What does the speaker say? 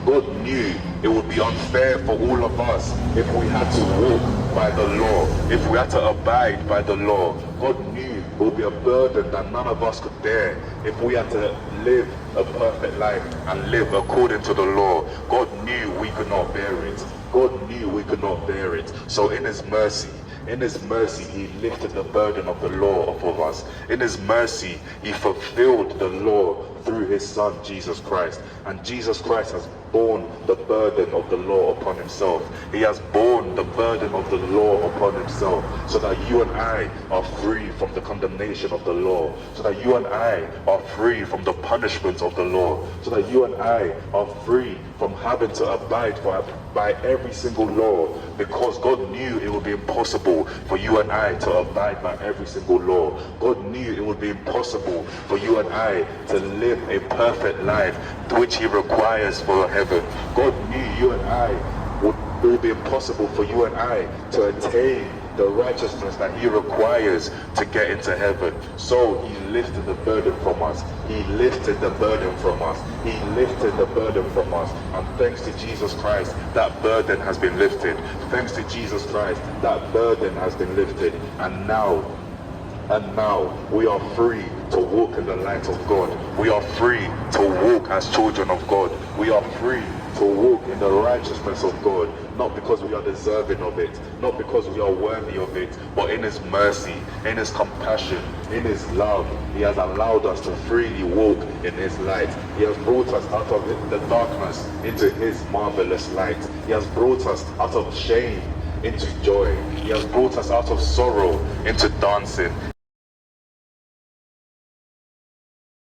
God knew it would be unfair for all of us if we had to walk by the law, if we had to abide by the law. God knew it would be a burden that none of us could bear if we had to live a perfect life and live according to the law. God knew we could not bear it. God knew we could not bear it. So in his mercy, he lifted the burden of the law off of us. In his mercy, he fulfilled the law through his son, Jesus Christ. And Jesus Christ has borne the burden of the law upon himself. He has borne the burden of the law upon himself, so that you and I are free from the condemnation of the law, so that you and I are free from the punishment of the law, so that you and I are free from having to abide by every single law, because God knew it would be impossible for you and I to abide by every single law. God knew it would be impossible for you and I to live a perfect life which he requires for heaven. God knew you and I it would be impossible for you and I to attain the righteousness that he requires to get into heaven. So he lifted the burden from us. He lifted the burden from us. He lifted the burden from us. And thanks to Jesus Christ, that burden has been lifted. Thanks to Jesus Christ, that burden has been lifted. And now we are free to walk in the light of God. We are free to walk as children of God. We are free to walk in the righteousness of God, not because we are deserving of it, not because we are worthy of it, but in his mercy, in his compassion, in his love. He has allowed us to freely walk in his light. He has brought us out of the darkness into his marvelous light. He has brought us out of shame into joy. He has brought us out of sorrow into dancing.